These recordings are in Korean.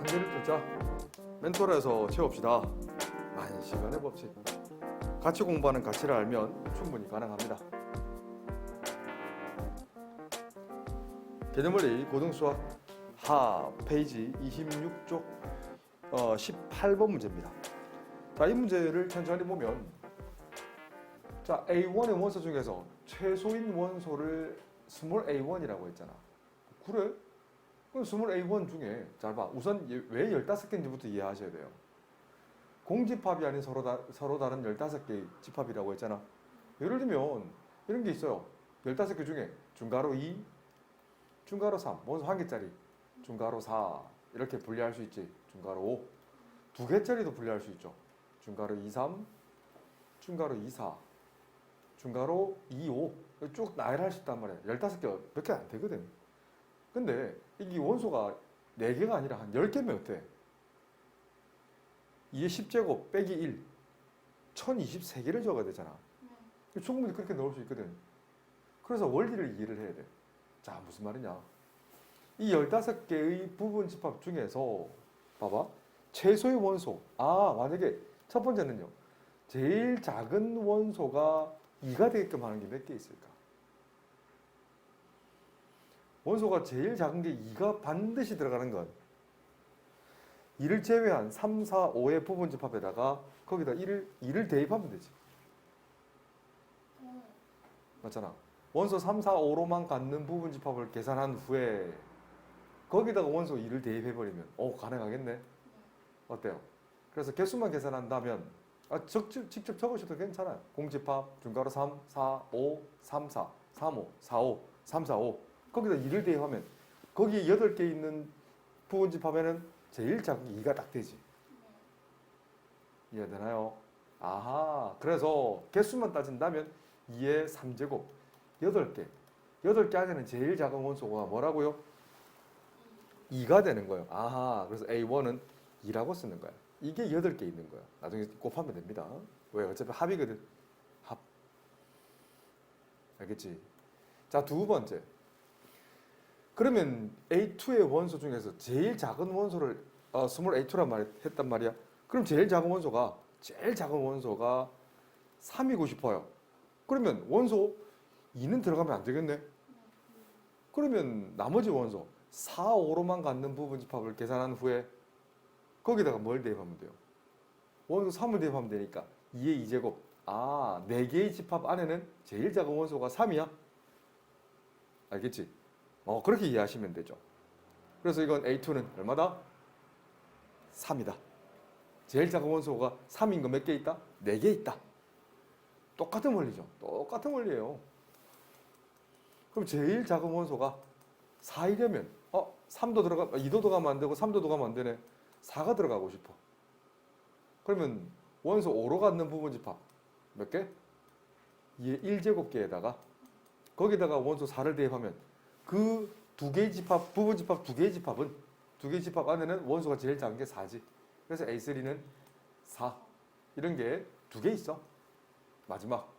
한계를 뚫자. 멘토라에서 채웁시다. 만 시간의 법칙. 같이 공부하는 가치를 알면 충분히 가능합니다. 개념원리 고등수학 하 페이지 26쪽 18번 문제입니다. 자, 이 문제를 천천히 보면 자, A1의 원소 중에서 최소인 원소를 스몰 a1이라고 했잖아. 그래? 그럼 스몰 a1 중에 잘 봐. 우선 왜 15개인지부터 이해하셔야 돼요. 공집합이 아닌 서로 다른 15개의 집합이라고 했잖아. 예를 들면 이런 게 있어요. 15개 중에 중가로 2, 중가로 3, 원소 1개짜리, 중가로 4 이렇게 분리할 수 있지. 중가로 5, 2개짜리도 분리할 수 있죠. 중가로 2, 3, 중가로 2, 4, 중가로 2, 5 쭉 나열할 수 있단 말이야. 15개 몇 개 안 되거든. 근데 이게 원소가 4개가 아니라 한 10개면 어때? 2의 10제곱 빼기 1 1023개를 적어야 되잖아. 충분히 그렇게 넣을 수 있거든. 그래서 원리를 이해를 해야 돼. 자, 무슨 말이냐. 이 15개의 부분 집합 중에서 봐봐. 최소의 원소. 만약에 첫 번째는요. 제일 작은 원소가 2가 되게끔 하는 게 몇 개 있을까? 원소가 제일 작은 게 2가 반드시 들어가는 건 2를 제외한 3, 4, 5의 부분 집합에다가 거기다 2를 대입하면 되지. 맞잖아. 원소 3, 4, 5로만 갖는 부분 집합을 계산한 후에 거기다가 원소 2를 대입해버리면 가능하겠네. 어때요? 그래서 개수만 계산한다면 직접 적으셔도 괜찮아요. 공집합, 중괄호 3, 4, 5, 3, 4, 3, 5, 4, 5, 3, 4, 5 거기다 2를 대입하면 거기에 8개 있는 부분 집합에는 제일 작은 게 2가 딱 되지. 이해되나요? 아하, 그래서 개수만 따진다면 2의 3제곱 8개 8개 안에는 제일 작은 원소가 뭐라고요? 2가 되는 거예요. 아하, 그래서 A1은 2라고 쓰는 거야. 이게 8개 있는 거야. 나중에 곱하면 됩니다. 왜? 어차피 합이거든. 합. 알겠지? 자, 두 번째. 그러면 A2의 원소 중에서 제일 작은 원소를 스몰 A2란 했단 말이야. 그럼 제일 작은 원소가 3이고 싶어요. 그러면 원소 2는 들어가면 안 되겠네. 그러면 나머지 원소 4, 5로만 갖는 부분 집합을 계산한 후에 거기다가 뭘 대입하면 돼요? 원소 3을 대입하면 되니까 2의 2제곱. 4개의 집합 안에는 제일 작은 원소가 3이야. 알겠지? 그렇게 이해하시면 되죠. 그래서 이건 A2는 얼마다? 3이다. 제일 작은 원소가 3인 거 몇 개 있다? 4개 있다. 똑같은 원리죠. 똑같은 원리예요. 그럼 제일 작은 원소가 4이려면 3도 2도 들어가면 안 되고 3도 들어가면 안 되네. 4가 들어가고 싶어. 그러면 원소 5로 갖는 부분 집합 몇 개? 2의 1제곱개에다가 거기다가 원소 4를 대입하면 그 2개의 집합, 부분 집합 2개의 집합은 2개의 집합 안에는 원소가 제일 작은 게 4지. 그래서 A3는 4. 이런 게 2개 있어. 마지막.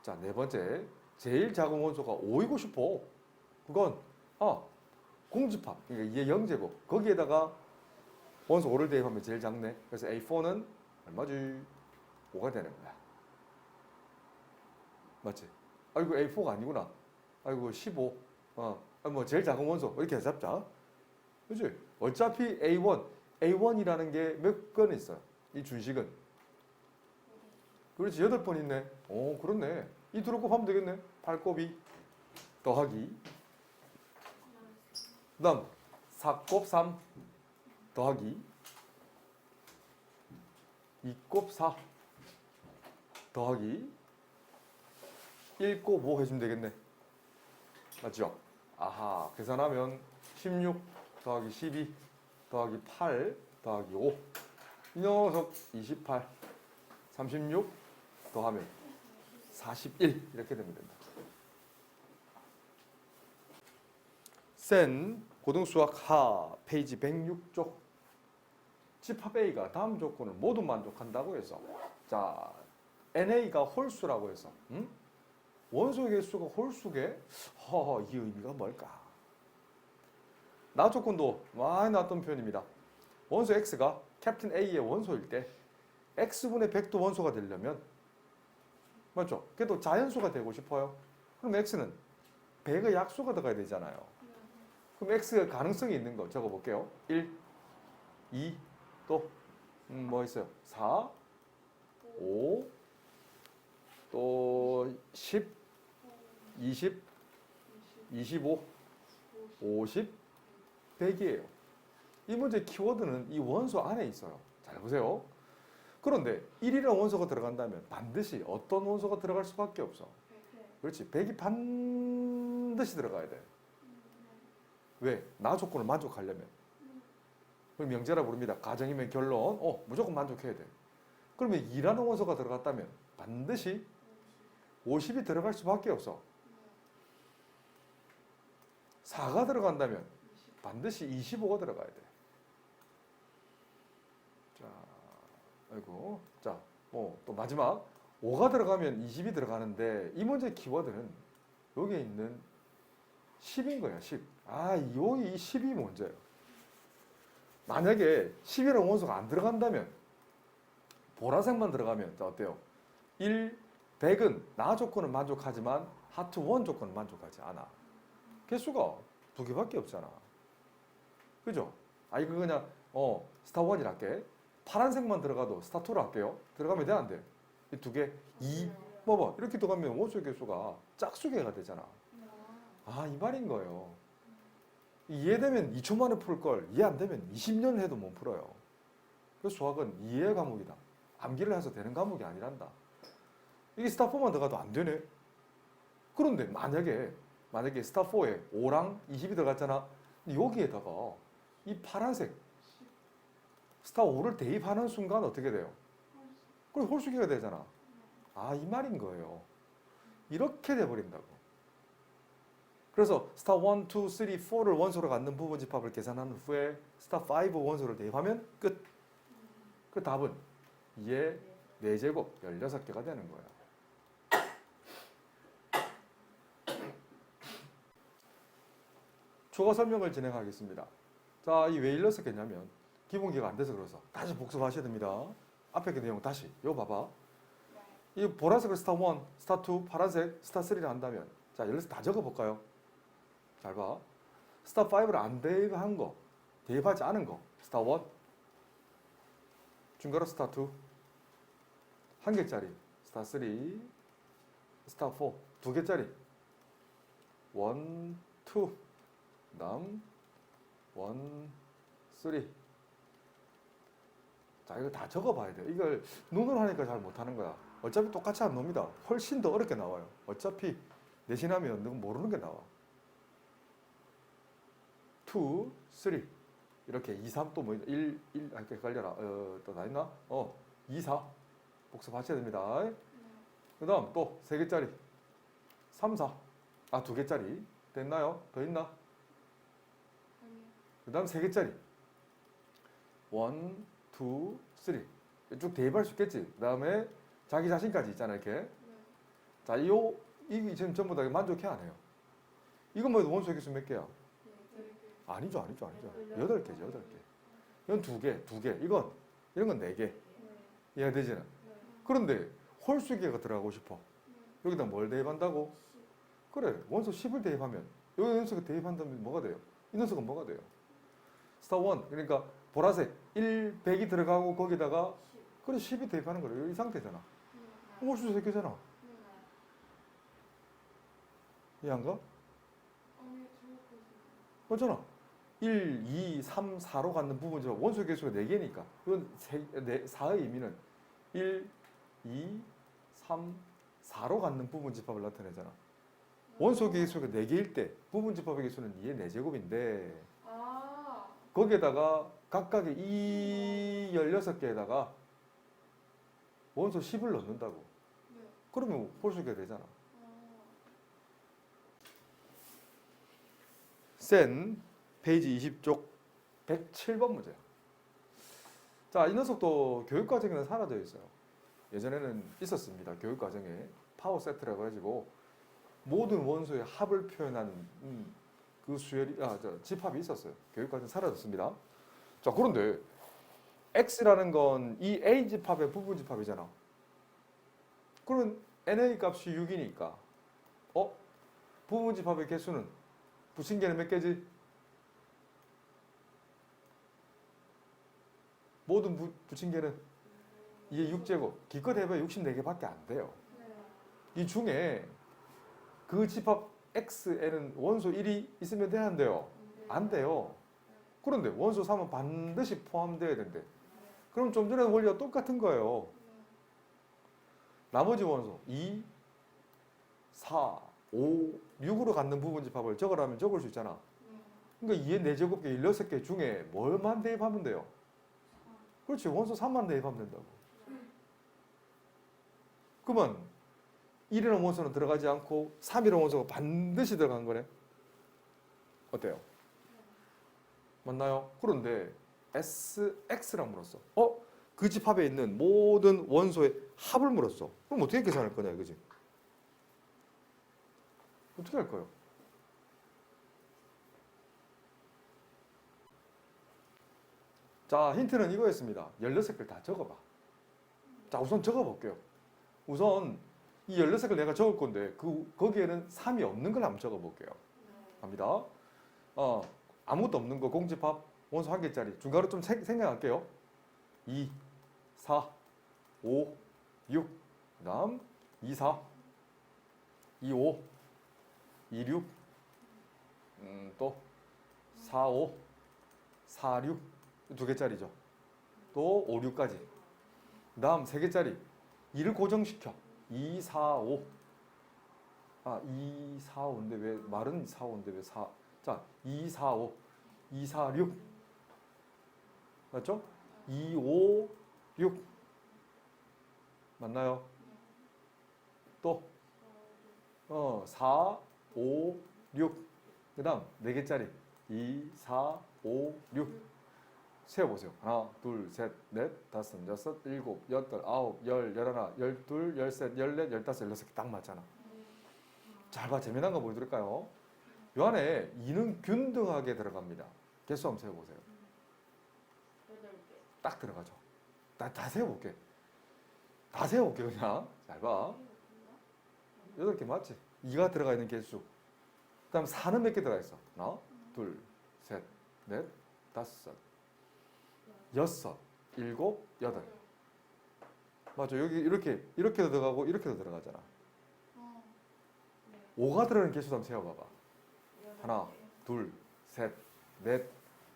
자, 네 번째. 제일 작은 원소가 5이고 싶어. 그건 공집합. 그러니까 2의 0제곱. 거기에다가 원소 5를 대입하면 제일 작네. 그래서 A4는 얼마지? 5가 되는 거야. 맞지? 이거 A4가 아니구나. 아이고 15. 제일 작은 원소 이렇게 잡자. 그렇지? 어차피 A1이라는 게 몇 건 있어요. 이 준식은. 그렇지, 8번 있네. 그렇네. 이 둘을 곱하면 되겠네. 8곱이 더하기. 그 다음 4곱 3 더하기 2곱 4 더하기 1곱 5 해주면 되겠네. 맞죠? 아하, 계산하면 16 더하기 12 더하기 8 더하기 5 이 녀석 28 36 더하면 41 이렇게 되면 된다. 센 고등수학 하 페이지 106쪽 집합 A가 다음 조건을 모두 만족한다고 해서 자, NA가 홀수라고 해서 원소의 개수가 홀수게? 이 의미가 뭘까? 나 조건도 많이 나왔던 표현입니다. 원소 x가 캡틴 A의 원소일 때 x분의 100도 원소가 되려면 맞죠? 그래도 자연수가 되고 싶어요. 그럼 x는 100의 약수가 들어가야 되잖아요. 그럼 x가 가능성이 있는 거 적어볼게요. 1, 2, 또 뭐 있어요? 4, 5, 또 10, 20, 25, 50, 100이에요. 이 문제 키워드는 이 원소 안에 있어요. 잘 보세요. 그런데 1이라는 원소가 들어간다면 반드시 어떤 원소가 들어갈 수밖에 없어. 그렇지. 100이 반드시 들어가야 돼. 왜? 나 조건을 만족하려면. 그걸 명제라 부릅니다. 가정이면 결론. 무조건 만족해야 돼. 그러면 2라는 원소가 들어갔다면 반드시 50이 들어갈 수밖에 없어. 4가 들어간다면 반드시 25가 들어가야 돼. 자, 아이고. 자, 또 마지막. 5가 들어가면 20이 들어가는데 이 문제의 키워드는 여기에 있는 10인 거야, 10. 여기 이 10이 문제예요. 만약에 10이라는 원소가 안 들어간다면 보라색만 들어가면 자, 어때요? 1, 100은 나 조건은 만족하지만 하트 1 조건은 만족하지 않아. 개수가 두 개밖에 없잖아. 그죠? 이거 그냥 스타 1이 할게. 파란색만 들어가도 스타 2로 할게요. 들어가면 돼, 안 돼? 이 두 개, 2, 봐봐. 이렇게 들어가면 원소 개수가 짝수개가 되잖아. 이 말인 거예요. 이해되면 2초 만에 풀 걸 이해 안 되면 20년 해도 못 풀어요. 그래서 수학은 이해 과목이다. 암기를 해서 되는 과목이 아니란다. 이게 스타 4만 들어가도 안 되네. 그런데 만약에 스타 4에 5랑 20이 들어갔잖아. 여기에다가 이 파란색 스타 5를 대입하는 순간 어떻게 돼요? 그럼 홀수기가 되잖아. 이 말인 거예요. 이렇게 돼버린다고. 그래서 스타 1, 2, 3, 4를 원소로 갖는 부분 집합을 계산한 후에 스타 5 원소를 대입하면 끝. 그 답은 2의 4제곱 16개가 되는 거예요. 추가 설명을 진행하겠습니다. 자, 이 왜 16개냐면 기본기가 안 돼서 그래서 다시 복습하셔야 됩니다. 앞에 그 내용 다시 이거 봐봐. 이 보라색을 스타 1, 스타 2, 파란색 스타 3를 한다면 자, 16개 다 적어볼까요? 잘 봐. 스타 5를 안 대입한 거, 대입하지 않은 거. 스타 1, 중괄호 스타 2, 한 개짜리. 스타 3, 스타 4, 두 개짜리. 1, 2, 그다음 1, 3. 자, 이거 다 적어봐야 돼. 이걸 눈으로 하니까 잘 못하는 거야. 어차피 똑같이 안 놉니다. 훨씬 더 어렵게 나와요. 어차피 내신하면 너 모르는 게 나와. 2, 3 이렇게 2, 3 또 뭐 1, 이렇게 헷갈려라. 또 다 있나? 2, 4 복습하셔야 됩니다. 그 다음 또 3개짜리 3, 4 2개짜리 됐나요? 더 있나? 그 다음 3개짜리 1, 2, 3 쭉 대입할 수 있겠지. 그 다음에 자기 자신까지 있잖아 이렇게. 자, 이게 지금 전부 다 만족해 안 해요? 이건 뭐 원소 개수 몇 개야? 아니죠. 8개죠, 8개. 이건 2개. 이런 건 4개. 이해되지는? 그런데 홀수계가 들어가고 싶어. 여기다 뭘 대입한다고? 그래, 원소 10을 대입하면, 여기 원소가 대입한다면 뭐가 돼요? 이 녀석은 뭐가 돼요? 스타 1, 그러니까 보라색 1, 100이 들어가고 거기다가, 그래, 10이 대입하는 거예요. 이 상태잖아. 홀수 3개잖아. 이해 안 가? 맞잖아. 1, 2, 3, 4로 갖는 부분이죠. 원소 개수가 4개니까. 이건 4의 의미는 1, 2, 3, 4로 갖는 부분 집합을 나타내잖아. 원소 개수가 4개일 때 부분 집합의 개수는 2의 4제곱인데 거기에다가 각각의 이 16개에다가 원소 10을 넣는다고. 그러면 홀수가 되잖아. 센 페이지 20쪽 107번 문제야. 자, 이 녀석도 교육과정에는 사라져 있어요. 예전에는 있었습니다. 교육과정에 파워 세트라고 해가지고 모든 원소의 합을 표현하는 그 수열이 집합이 있었어요. 교육과정 사라졌습니다. 자, 그런데 x라는 건 이 a 집합의 부분 집합이잖아. 그러면 NA 값이 6이니까 부분 집합의 개수는 부침개는 몇 개지? 모든 부침개는 이게 6제곱. 기껏 해봐야 64개밖에 안 돼요. 이 중에 그 집합 x에는 원소 1이 있으면 되는데요. 안 돼요. 그런데 원소 3은 반드시 포함되어야 된대. 그럼 좀 전에 원리가 똑같은 거예요. 나머지 원소 2, 4, 5, 6으로 갖는 부분 집합을 적으라면 적을 수 있잖아. 그러니까 2의 4제곱계 16개 중에 뭘만 대입하면 돼요? 그렇지. 원소 3만 대입하면 된다고. 그러면 1이라는 원소는 들어가지 않고 3이라는 원소가 반드시 들어간 거네. 어때요? 맞나요? 그런데 SX랑 물었어. 그 집합에 있는 모든 원소의 합을 물었어. 그럼 어떻게 계산할 거냐 이거지? 어떻게 할 거예요? 자, 힌트는 이거였습니다. 16개 다 적어봐. 자, 우선 적어볼게요. 우선 이 16개 내가 적을 건데 거기에는 3이 없는 걸 한번 적어볼게요. 갑니다. 아무것도 없는 거 공집합 원소 1개짜리 중괄호 좀 생각할게요. 2, 4, 5, 6 그 다음 2, 4, 2, 5, 2, 6 또 4, 5, 4, 6 2개짜리죠. 또 5, 6까지 그 다음 3개짜리 2를 고정시켜 2, 4, 5 2, 4, 5인데 왜 말은 4, 5인데 왜 4 자, 2, 4, 5 2, 4, 6 맞죠? 2, 5, 6 맞나요? 또 4, 5, 6 그 다음 4개짜리 2, 4, 5, 6 세어보세요. 하나, 둘, 셋, 넷, 다섯, 여섯, 일곱, 여덟, 아홉, 열, 열하나, 열둘, 열셋, 열넷, 열다섯, 열여섯 개 딱 맞잖아. 잘 봐. 재미난 거 보여드릴까요? 요 안에 2는 균등하게 들어갑니다. 개수 한번 세어보세요. 딱 들어가죠. 다 세어볼게. 다 세어볼게 그냥. 잘 봐. 8개 맞지? 2가 들어가 있는 개수. 그 다음 4는 몇 개 들어가 있어? 하나, 둘, 셋, 넷, 다섯, 여섯, 일곱, 여덟. 맞아. 여기 이렇게도 들어가고 이렇게도 들어가잖아. 5가 들어가는 개수 한번 세어봐봐. 하나, 둘, 셋, 넷,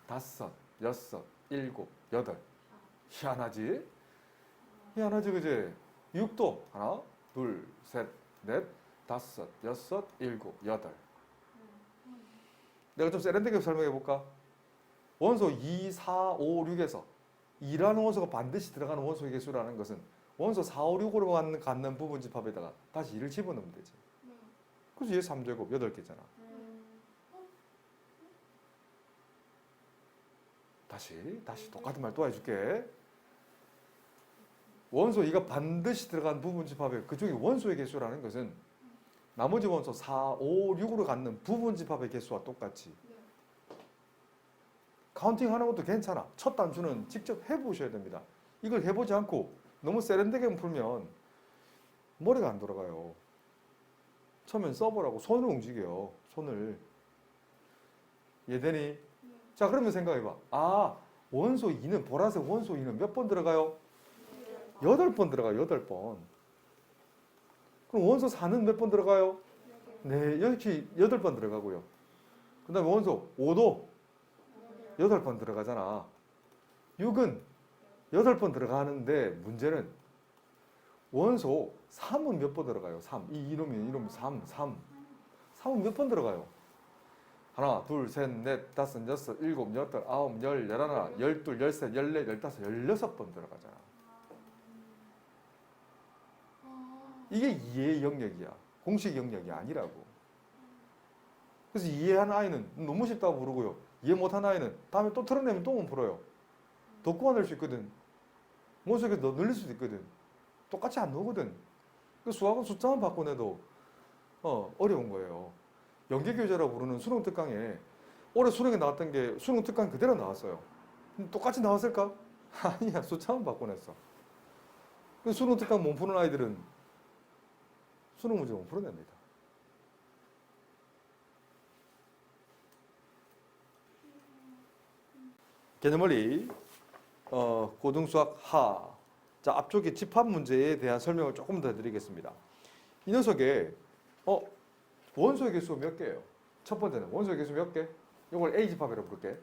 다섯, 여섯, 일곱, 여덟. 희한하지? 희한하지, 그지? 6도 하나, 둘, 셋, 넷, 다섯, 여섯, 일곱, 여덟. 내가 좀 세련되게 설명해 볼까? 원소 2, 4, 5, 6에서 2라는 원소가 반드시 들어가는 원소의 개수라는 것은 원소 4, 5, 6으로 갖는 부분 집합에다가 다시 2를 집어넣으면 되지. 그래서 얘 3제곱 8개잖아. 다시 똑같은 말 또 해줄게. 원소 2가 반드시 들어간 부분 집합에 그중에 원소의 개수라는 것은 나머지 원소 4, 5, 6으로 갖는 부분 집합의 개수와 똑같이 카운팅 하는 것도 괜찮아. 첫 단수는 직접 해보셔야 됩니다. 이걸 해보지 않고 너무 세련되게 풀면 머리가 안 돌아가요. 처음엔 써보라고 손을 움직여요. 손을. 이해되니? 자, 그러면 생각해봐. 원소 2는 보라색 원소 2는 몇 번 들어가요? 8번 들어가요. 8번. 그럼 원소 4는 몇 번 들어가요? 네, 역시 8번 들어가고요. 그 다음에 원소 5도 8번 들어가잖아. 6은 8번 들어가는데 문제는 원소 3은 몇 번 들어가요? 3. 이놈이 3. 3은 몇 번 들어가요? 하나, 둘, 셋, 넷, 다섯, 여섯, 일곱, 여덟, 아홉, 열, 열하나, 열둘, 열셋, 열넷, 열다섯, 16번 들어가잖아. 이게 이해의 영역이야. 공식 영역이 아니라고. 그래서 이해한 아이는 너무 쉽다고 부르고요. 이해 못한 아이는 다음에 또 털어내면 또 못 풀어요. 더 꼬아낼 수 있거든. 원소에서 더 늘릴 수도 있거든. 똑같이 안 나오거든. 수학은 숫자만 바꿔내도 어려운 거예요. 연계교재라고 부르는 수능 특강에 올해 수능에 나왔던 게 수능 특강 그대로 나왔어요. 똑같이 나왔을까? 아니야, 숫자만 바꿔냈어. 수능 특강 못 푸는 아이들은 수능 문제 못 풀어냅니다. 개념원리 고등수학 하. 자, 앞쪽에 집합 문제에 대한 설명을 조금 더 드리겠습니다. 이 녀석에 원소의 개수 몇 개예요? 첫 번째는 원소의 개수 몇 개? 이걸 A 집합이라고 부를게.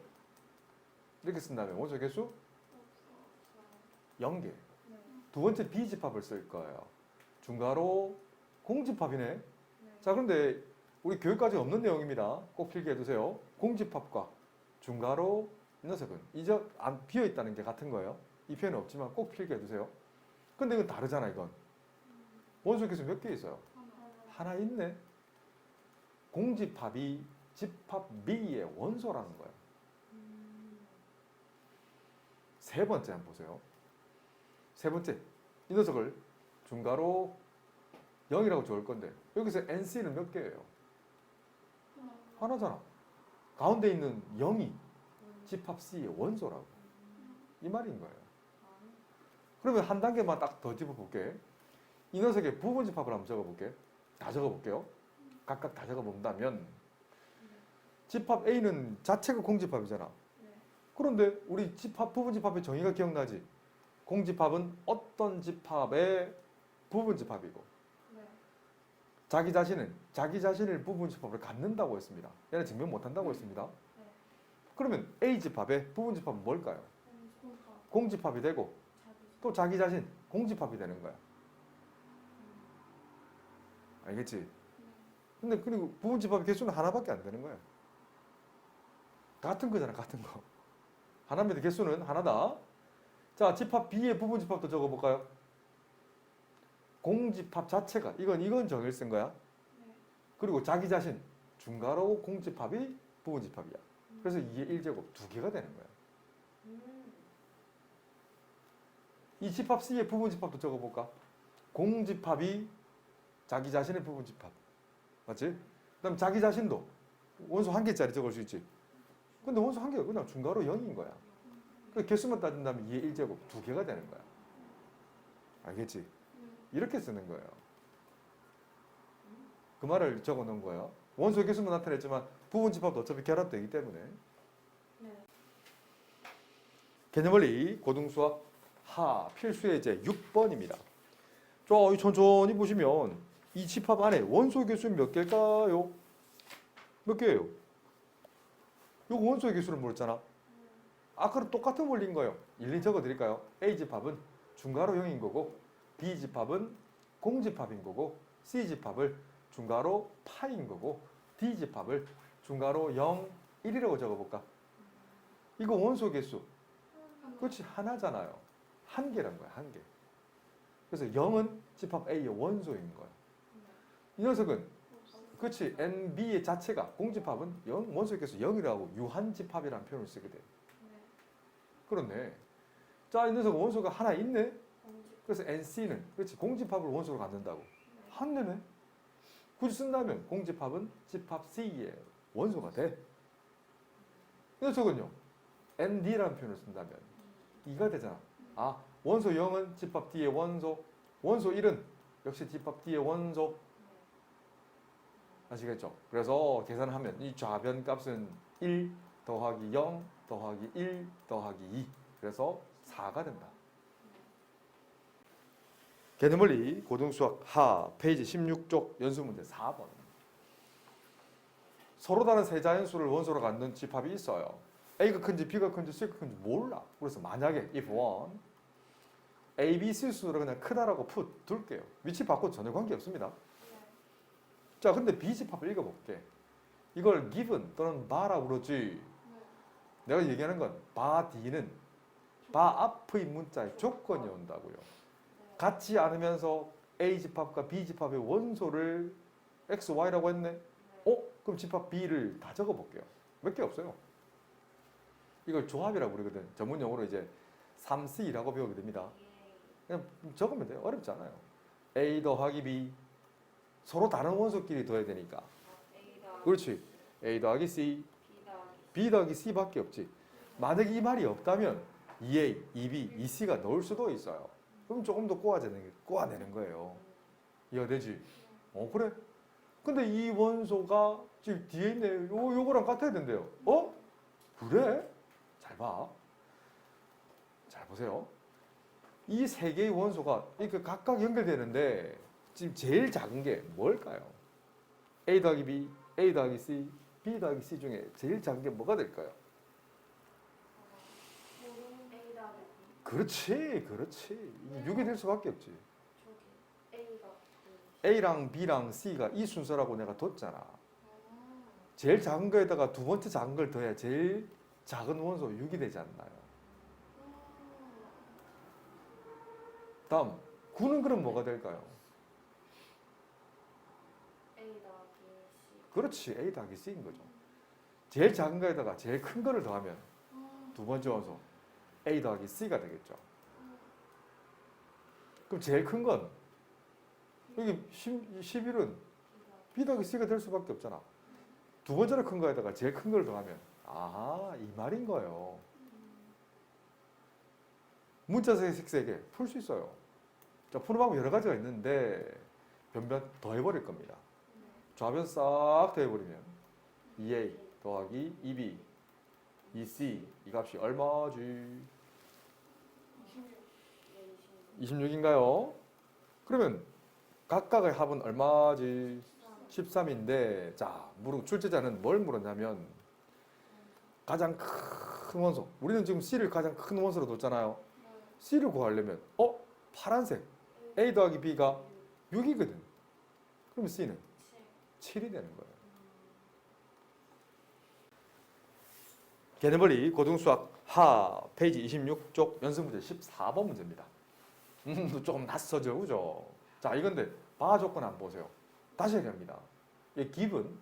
이렇게 쓴다면 원소의 개수 0개. 두 번째 B 집합을 쓸 거예요. 중괄호 공집합이네. 자, 그런데 우리 교육과정에 없는 내용입니다. 꼭 필기해 두세요. 공집합과 중괄호 이 녀석은 이제 안 비어 있다는 게 같은 거예요. 이 표현은 없지만 꼭 필기해 두세요. 근데 이건 다르잖아, 이건. 원소의 개수 몇 개 있어요? 하나 있네. 공집합이 집합 B의 원소라는 거예요. 세 번째 한번 보세요. 세 번째, 이 녀석을 중괄호 0이라고 적을 건데 여기서 NC는 몇 개예요? 하나잖아. 가운데 있는 0이 집합 C의 원소라고. 이 말인 거예요. 그러면 한 단계만 딱 더 집어볼게. 이 녀석의 부분 집합을 한번 적어볼게. 다 적어볼게요. 각각 다 적어본다면 집합 A는 자체가 공집합이잖아. 그런데 우리 부분 집합의 정의가 기억나지? 공집합은 어떤 집합의 부분 집합이고 자기 자신을 부분 집합을 갖는다고 했습니다. 얘는 증명 못한다고 했습니다. 그러면 A 집합의 부분 집합은 뭘까요? 공집합이 되고 또 자기 자신 공집합이 되는 거야. 알겠지? 근데 그리고 부분 집합의 개수는 하나밖에 안 되는 거야. 같은 거잖아, 같은 거. 하나입니다. 개수는 하나다. 자, 집합 B의 부분 집합도 적어볼까요? 공집합 자체가 이건 정의를 쓴 거야. 그리고 자기 자신 중괄호 공집합이 부분 집합이야. 그래서 2의 1제곱 두 개가 되는 거야. 이 집합 C의 부분 집합도 적어볼까? 공집합이 자기 자신의 부분 집합. 맞지? 그다음 자기 자신도 원소 한 개짜리 적을 수 있지. 근데 원소 한 개가 그냥 중괄호 0인 거야. 그 개수만 따진다면 2의 1제곱 두 개가 되는 거야. 알겠지? 이렇게 쓰는 거예요. 그 말을 적어 놓은 거예요. 원소의 개수만 나타냈지만 부분 집합도 어차피 결합되기 때문에. 개념원리 고등수학 하 필수 예제 6번입니다. 자, 천천히 보시면 이 집합 안에 원소 개수는 몇 개일까요? 몇 개예요? 이거 원소의 개수를 물었잖아. 아까랑 똑같은 원리인 거예요. 일일이 적어 드릴까요? A 집합은 중괄호 0인 거고 B 집합은 공집합인 거고 C 집합을 중괄호 파인 거고 D 집합을 중괄호 0, 1이라고 적어볼까? 이거 원소 개수. 그렇지, 하나잖아요. 한 개란 거야, 한 개. 그래서 0은 집합 A의 원소인 거야. 이 녀석은 그렇지, NB의 자체가 공집합은 0, 원소의 개수 0이라고 유한집합이라는 표현을 쓰게 돼. 그렇네. 자, 이 녀석 원소가 하나 있네. 그래서 NC는 그렇지, 공집합을 원소로 갖는다고. 한 개네. 굳이 쓴다면 공집합은 집합 C의 원소가 돼. 이 녀석은요, ND라는 표현을 쓴다면 2가 되잖아. 아, 원소 0은 집합 D의 원소, 원소 1은 역시 집합 D의 원소. 아시겠죠? 그래서 계산하면 이 좌변 값은 1 더하기 0 더하기 1 더하기 2. 그래서 4가 된다. 개념원리 고등수학 하 페이지 16쪽 연수문제 4번. 서로 다른 세 자연수를 원소로 갖는 집합이 있어요. A가 큰지 B가 큰지 C가 큰지 몰라. 그래서 만약에 if one A, B, C 수를 그냥 크다라고 둘게요. 위치 바꿔도 전혀 관계없습니다. 자, 근데 B 집합을 읽어볼게. 이걸 given 또는 바라고 그러지. 내가 얘기하는 건 바 D는 바 앞의 문자의 조건이 온다고요. 같지 않으면서 A 집합과 B 집합의 원소를 X, Y라고 했네. 그럼 집합 B를 다 적어볼게요. 몇 개 없어요. 이걸 조합이라고 부르거든. 전문 용어로 이제 3C라고 배우게 됩니다. 그냥 적으면 돼요. 어렵지 않아요. A 더하기 B. 서로 다른 원소끼리 더해야 되니까. 그렇지. A 더하기 C, B 더하기 B 더하기 C밖에 없지. 만약에 이 말이 없다면 2A, 2B, 2C가 넣을 수도 있어요. 그럼 조금 더 꼬아내는 거예요. 이해되지? 그래? 근데 이 원소가 지금 뒤에 있네. 요거랑 같아야 된대요. 그래? 잘 봐. 잘 보세요. 이 세 개의 원소가 이렇게 각각 연결되는데 지금 제일 작은 게 뭘까요? A 더하기 B, A 더하기 C, B 더하기 C 중에 제일 작은 게 뭐가 될까요? A 더하기 B 그렇지. 6이 될 수밖에 없지. 저기 A가 A랑 B랑 C가 이 순서라고 내가 뒀잖아. 제일 작은 거에다가 두 번째 작은 걸 더해야 제일 작은 원소 6이 되지 않나요? 다음 9는 그럼 뭐가 될까요? A 더하기 C 그렇지. A 더하기 C인 거죠. 제일 작은 거에다가 제일 큰 거를 더하면 두 번째 원소 A 더하기 C가 되겠죠. 그럼 제일 큰 건 여기 11은 B 더하기 C가 될 수밖에 없잖아. 두 번째로 큰 거에다가 제일 큰 걸 더하면 이 말인 거예요. 문자세 색세계 풀 수 있어요. 자, 푸는 방법 여러 가지가 있는데 변변 더해버릴 겁니다. 좌변 싹 더해버리면 2A 더하기 2B 2C 이 값이 얼마지? 26인가요? 그러면 각각의 합은 얼마지? 13인데 자, 출제자는 뭘 물었냐면 가장 큰 원소 우리는 지금 C를 가장 큰 원소로 뒀잖아요. C를 구하려면 파란색 A 더하기 B가 6이거든. 그럼 C는 7이 되는 거예요. 개념벌이 고등수학 하 페이지 26쪽 연습문제 14번 문제입니다. 조금 낯서죠, 그죠? 자, 이건데 바 조건 한번 보세요. 다시 얘기합니다. 이 기분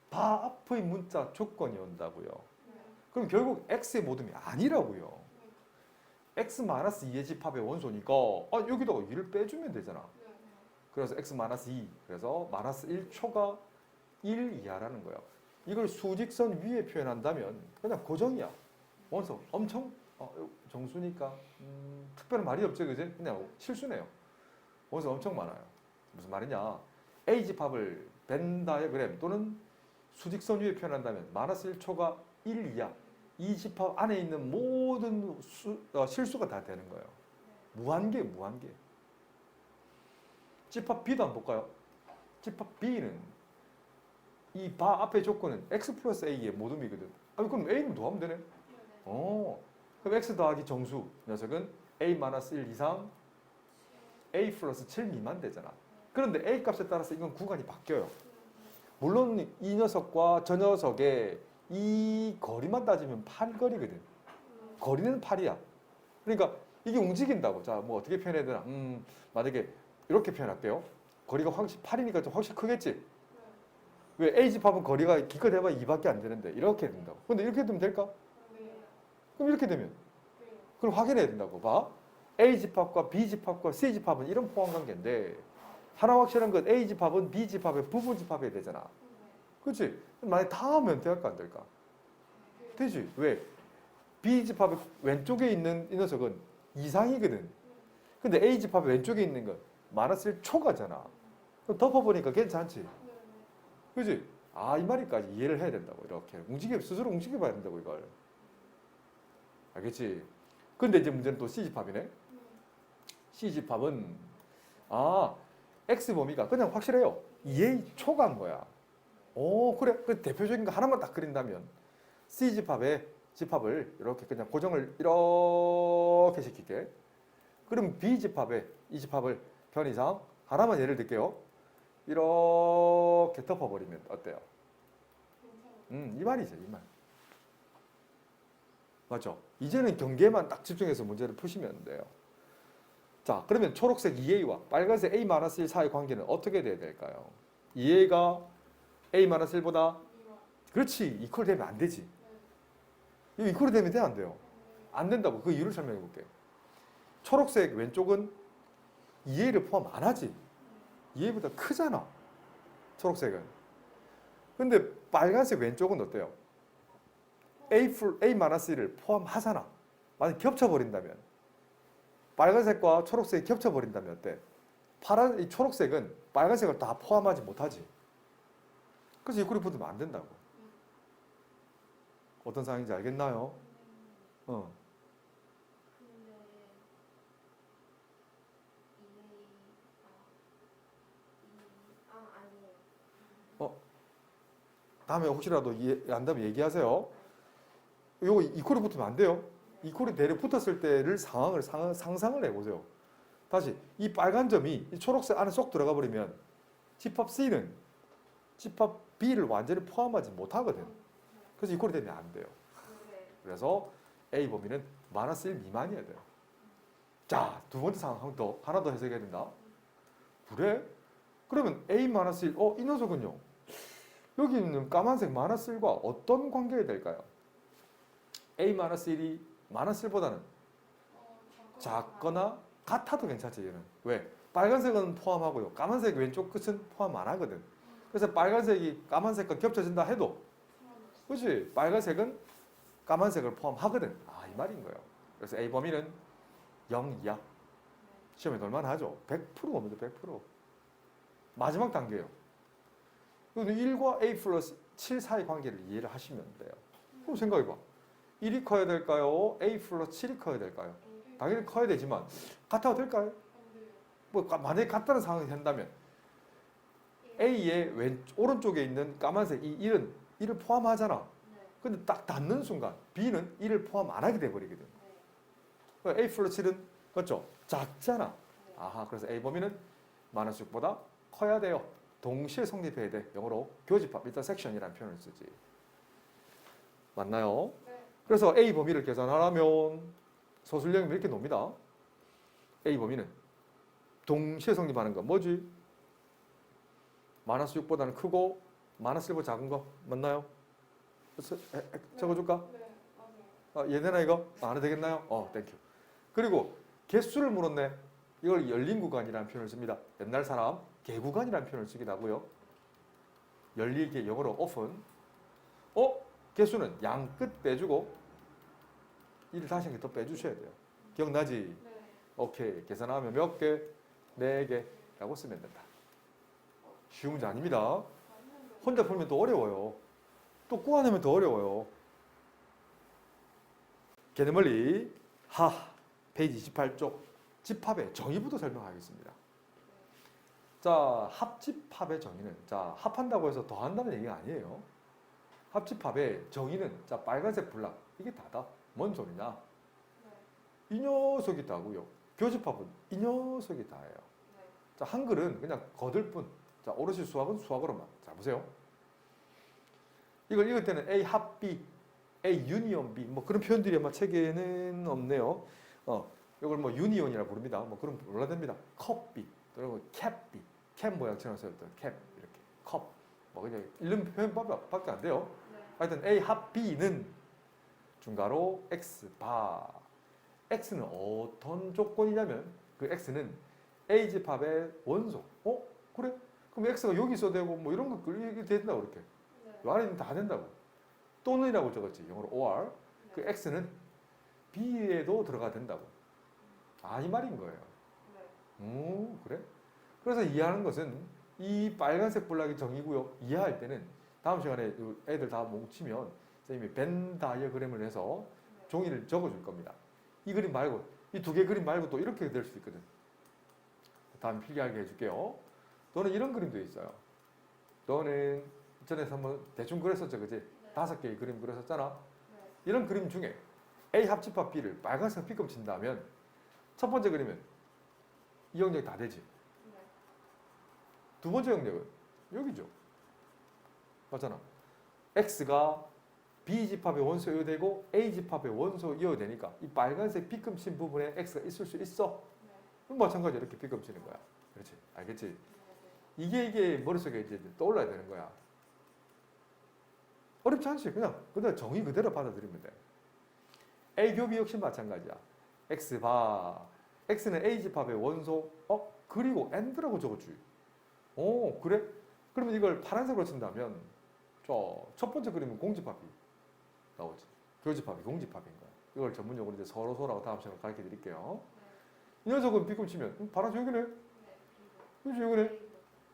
바 앞의 문자 조건이 온다고요. 그럼 결국 x의 모듬이 아니라고요. x-2의 집합의 원소니까 여기다가 2를 빼주면 되잖아. 그래서 x-2 그래서 -1초가 1 이하라는 거예요. 이걸 수직선 위에 표현한다면 그냥 고정이야. 원소 엄청 정수니까 특별한 말이 없죠, 그지? 그냥 실수네요. 원소 엄청 많아요. 무슨 말이냐? A 집합을 벤 다이어그램 또는 수직선 위에 표현한다면 -1초가 1 이하 이 집합 안에 있는 모든 실수가 다 되는 거예요. 무한계. 집합 B도 한번 볼까요? 집합 B는 이 바 앞의 조건은 x 플러스 a의 모듬이거든. 그럼 a는 더하면 되네. 그럼 x 더하기 정수 녀석은 a-1 이상 a 플러스 7 미만 되잖아. 그런데 a 값에 따라서 이건 구간이 바뀌어요. 물론 이 녀석과 저 녀석의 이 거리만 따지면 8거리거든. 거리는 8이야. 그러니까 이게 움직인다고. 자, 뭐 어떻게 표현해야 되나? 만약에 이렇게 표현할게요. 거리가 확실히 8이니까 좀 확실히 크겠지? 왜 A 집합은 거리가 기껏 해봐야 2밖에 안 되는데 이렇게 된다고. 근데 이렇게 되면 될까? 그럼 이렇게 되면 그걸 확인해야 된다고. 봐. A 집합과 B 집합과 C 집합은 이런 포함 관계인데 하나 확실한 건 A 집합은 B 집합의 부분 집합이 되잖아. 그렇지? 만약에 다 하면 될까 안 될까? 되지. 왜? B 집합의 왼쪽에 있는 이 녀석은 이상이거든. 근데 A 집합의 왼쪽에 있는 건 -1초가잖아. 그럼 덮어보니까 괜찮지? 그지? 이 말이까지 이해를 해야 된다고. 이렇게 스스로 움직여봐야 된다고 이걸. 알겠지? 근데 이제 문제는 또 C집합이네. C집합은 X 범위가 그냥 확실해요. 2A 초간 거야. 그래. 그 대표적인 거 하나만 딱 그린다면 C집합의 집합을 이렇게 그냥 고정을 이렇게 시킬게. 그럼 B집합의 이 집합을 편의상 하나만 예를 들게요. 이렇게 덮어버리면 어때요? 이 말이죠, 이 말. 맞죠? 이제는 경계만 딱 집중해서 문제를 푸시면 돼요. 자, 그러면 초록색 2A와 빨간색 A-1 사이의 관계는 어떻게 돼야 될까요? 2A가 A-1보다 그렇지, 이퀄 되면 안 되지. 이거 이퀄이 되면 돼, 안 돼요? 안 된다고. 그 이유를 설명해 볼게요. 초록색 왼쪽은 2A를 포함 안 하지. 2A보다 크잖아. 초록색은. 근데 빨간색 왼쪽은 어때요? A-1을 포함하잖아. 만약 겹쳐버린다면 빨간색과 초록색이 겹쳐버린다면 어때? 이 초록색은 빨간색을 다 포함하지 못하지. 그래서 이 꼴이 붙으면 안 된다고. 어떤 상황인지 알겠나요? 어. 근데 아니에요. 다음에 혹시라도 이해 안 되면 얘기하세요. 요거 이 꼴이 붙으면 안 돼요. 이 꼴이 대략 붙었을 때를 상상을 해보세요. 다시 이 빨간 점이 이 초록색 안에 쏙 들어가 버리면 집합 C는 집합 B를 완전히 포함하지 못하거든. 그래서 이 꼴이 되면 안 돼요. 네. 그래서 A 범위는 마이너스 1 미만이어야 돼요. 자, 두 번째 상황 하나 더 해석해야 된다. 그래? 그러면 A 마이너스 1, 이 녀석은요. 여기 있는 까만색 마이너스 1과 어떤 관계가 될까요? A 마이너스 1이 마이너스 1보다는 작거나 같아도 괜찮지 얘는. 왜? 빨간색은 포함하고요. 까만색 왼쪽 끝은 포함 안 하거든. 그래서 빨간색이 까만색과 겹쳐진다 해도 그렇지? 빨간색은 까만색을 포함하거든. 아, 이 말인 거예요. 그래서 A 범위는 0 이하. 시험에 놀만 하죠. 100% 옵니다. 100%. 마지막 단계예요. 1과 A 플러스 7 사이 관계를 이해를 하시면 돼요. 그럼 생각해봐. 1이 커야 될까요? A 플러스 7이 커야 될까요? 당연히 커야 되지만 같아도 될까요? 뭐 만약에 같다는 상황이 된다면 A의 오른쪽에 있는 까만색 이 1은 1을 포함하잖아. 근데 딱 닿는 순간 B는 1을 포함 안 하게 돼버리거든. A 플러스 7은 그렇죠? 작잖아. 아하, 그래서 A 범위는 마이너스 6보다 커야 돼요. 동시에 성립해야 돼. 영어로 교집합, 일단 섹션이라는 표현을 쓰지. 맞나요? 그래서 A 범위를 계산하려면 서술형이 이렇게 놉니다. A 범위는 동시에 성립하는 거 뭐지? 마이너스 6보다는 크고 마이너스 1보다 작은 거 맞나요? 적어줄까? 얘네나 이거? 안 해도 되겠나요? 땡큐. 그리고 개수를 물었네. 이걸 열린 구간이라는 표현을 씁니다. 옛날 사람 개구간이라는 표현을 쓰기도 하고요. 열리게 영어로 open. 개수는 양 끝 빼주고 1을 다시 한 개 더 빼주셔야 돼요. 기억나지? 오케이. 계산하면 몇 개? 4개라고 쓰면 된다. 쉬운 문제 아닙니다. 혼자 풀면 또 어려워요. 또 꼬아내면 더 어려워요. 개념원리 페이지 28쪽 집합의 정의부터 설명하겠습니다. 자, 합집합의 정의는 합한다고 해서 더한다는 얘기가 아니에요. 합집합의 정의는 빨간색 블락 이게 다다. 뭔 소리냐? 이 녀석이 다고요. 교집합은 이 녀석이 다예요. 한글은 그냥 거들 뿐. 오롯이 수학은 수학으로만. 자, 보세요. 이걸 읽을 때는 A 합 B, A 유니온 B 뭐 그런 표현들이 아마 책에는 없네요. 이걸 뭐 유니온이라 부릅니다. 뭐 그럼 몰라 됩니다. 컵 B, 그리고 캡 B, 캡 모양처럼 써있던 캡 이렇게 컵. 뭐 그냥 이런 표현밖에 안 돼요. 하여튼 A 합 B는 중괄호 X 바. X는 어떤 조건이냐면 그 X는 A 집합의 원소. 그래? 그럼 X가 여기 있어도 되고 뭐 이런 거 이게 된다고 그렇게. 이 안에는 다 된다고. 또는이라고 적었지. 영어로 or. 그 X는 B에도 들어가 된다고. 이 말인 거예요. 그래? 그래서 이해하는 것은 이 빨간색 블락이 정의고요. 이해할 때는 다음 시간에 애들 다 뭉치면 선생님이 벤 다이어그램을 해서 종이를 적어줄 겁니다. 이 그림 말고 이 두 개 그림 말고 또 이렇게 될 수 있거든. 다음 필기하게 해줄게요. 너는 이런 그림도 있어요. 너는 전에 한번 대충 그렸었죠, 그지? 5개의 그림 그렸었잖아. 이런 그림 중에 A 합집합 B를 빨간색 B급 친다면 첫 번째 그림은 이 영역이 다 되지. 두 번째 영역은 여기죠. 맞잖아. X가 B 집합의 원소 이어되고 A 집합의 원소 이어되니까 이 빨간색 B급 친 부분에 X가 있을 수 있어. 그럼 마찬가지로 이렇게 B급 치는 거야. 그렇지. 알겠지? 이게 머릿속에 이제 떠올라야 되는 거야. 어렵지 않지? 그냥 정의 그대로 받아들이면 돼. A 교 B 역시 마찬가지야. X 바. X는 A 집합의 원소. 그리고 AND라고 적어주지. 그래? 그러면 이걸 파란색으로 친다면 자, 첫 번째 그림은 공집합이 나오지. 교집합이 공집합인 거야. 이걸 전문 용어로 이제 서로소라고 다음 시간에 가르쳐 드릴게요. 이 녀석은 B급 치면 바로 여기네. 네. 그렇지 여기네.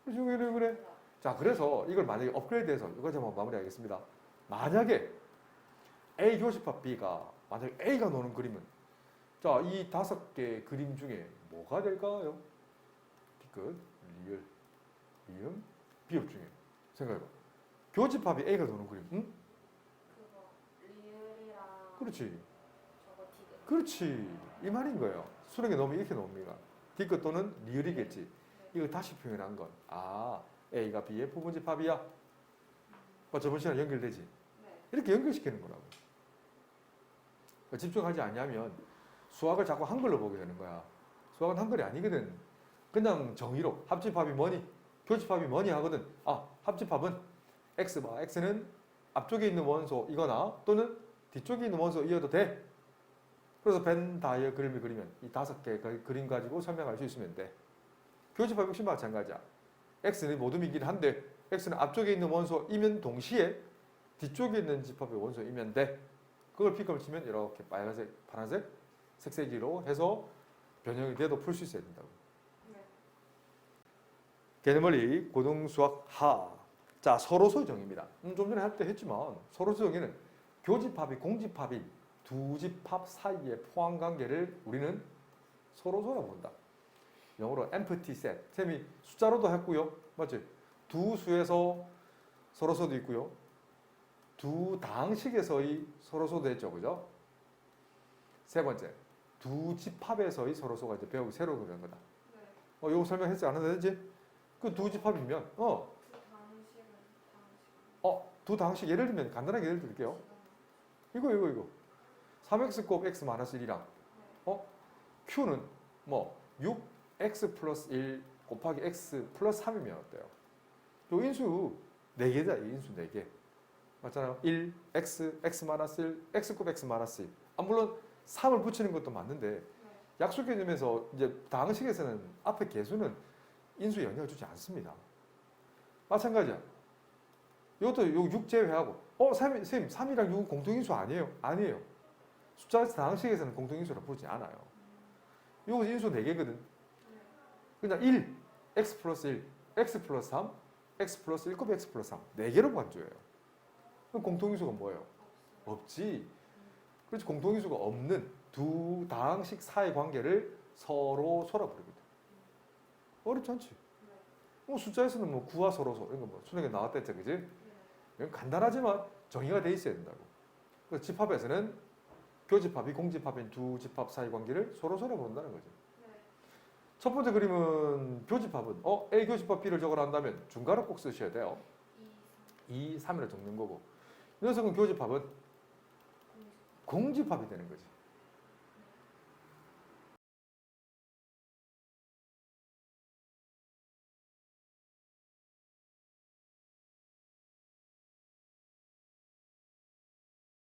그렇지 여기네 그래. 자, 그래서 이걸 만약에 업그레이드해서 이거 한번 마무리하겠습니다. 만약에 A 교집합 B가 만약에 A가 노는 그림은 자, 이 5개 그림 중에 뭐가 될까요? B급, 리을, 미음, 비읍 중에 생각해봐. 교집합이 A가 노는 그림, 응? 그거 리을이랑 그렇지, 저거 디귿. 그렇지. 이 말인 거예요. 수능에 넣으면 이렇게 나옵니다. D급 또는 리을이겠지. 네. 이걸 다시 표현한 건 A가 B의 부분집합이야. 저번 시간에 연결되지. 네. 이렇게 연결시키는 거라고. 그러니까 집중하지 않냐면 수학을 자꾸 한글로 보게 되는 거야. 수학은 한글이 아니거든. 그냥 정의로 합집합이 뭐니, 교집합이 뭐니 하거든. 합집합은 X바 X는 앞쪽에 있는 원소 이거나 또는 뒤쪽에 있는 원소 이어도 돼. 그래서 벤 다이어그램을 그리면 이 5개 그림 가지고 설명할 수 있으면 돼. 교집합 역시 마찬가지야. X는 모둠이긴 한데 X는 앞쪽에 있는 원소이면 동시에 뒤쪽에 있는 집합의 원소이면 돼. 그걸 B급을 치면 이렇게 빨간색, 파란색, 색색으로 해서 변형이 돼도 풀 수 있어야 된다고. 네. 개념원리 고등수학 하. 자, 서로소 정의입니다. 좀 전에 할 때 했지만 서로소 정의는 교집합이 공집합인 두 집합 사이의 포함관계를 우리는 서로소라고 본다. 영어로 empty set. 쌤이 숫자로도 했고요. 맞지? 두 수에서 서로소도 있고요. 두 당식에서의 서로소도 했죠. 그죠? 세 번째, 두 집합에서의 서로소가 이제 배우기 새로 그런 거다. 네. 이거 설명했지 않았나 되지? 그 두 집합이면 그 당식은 두 당식 예를 들면 간단하게 예를 들게요. 이거 3x 곱 x 마이너스 1이랑 q는 뭐 6x 플러스 1 곱하기 x 플러스 3이면 어때요? 요 인수 4개다. 이 인수 4개 맞잖아요. 1, x, x 마이너스 1, x 곱 x 마이너스 1. 물론 3을 붙이는 것도 맞는데 네. 약수 개념에서 이제 당식에서는 앞에 개수는 인수에 영향을 주지 않습니다. 마찬가지야. 이것도 요 6 제외하고 선생님 3이랑 6은 공통인수 아니에요? 아니에요. 숫자에서 당식에서는 공통인수라 부르지 않아요. 이거 인수 4개거든. 네. 그냥 1, x 플러스 1, x 플러스 3, x 플러스 1 곱하기 x 플러스 3. 4개로 반주해요. 그럼 공통인수가 뭐예요? 없지. 그렇지. 공통인수가 없는 두 당식 사이 관계를 서로소라 부르거든. 어렵지 않지? 숫자에서는 뭐 구와 서로소 이런 거 수능에 나왔다 했죠. 그지? 네. 이건 간단하지만 정의가 돼 있어야 된다고. 그래서 집합에서는 교집합이 공집합인 두 집합 사이 관계를 서로소라 부른다는 거죠. 네. 첫 번째 그림은 교집합은 A 교집합 B를 적으라 한다면 중괄호 꼭 쓰셔야 돼요. 2, 3이라 적는 거고 이 녀석은 교집합은 공집합이 되는 거지.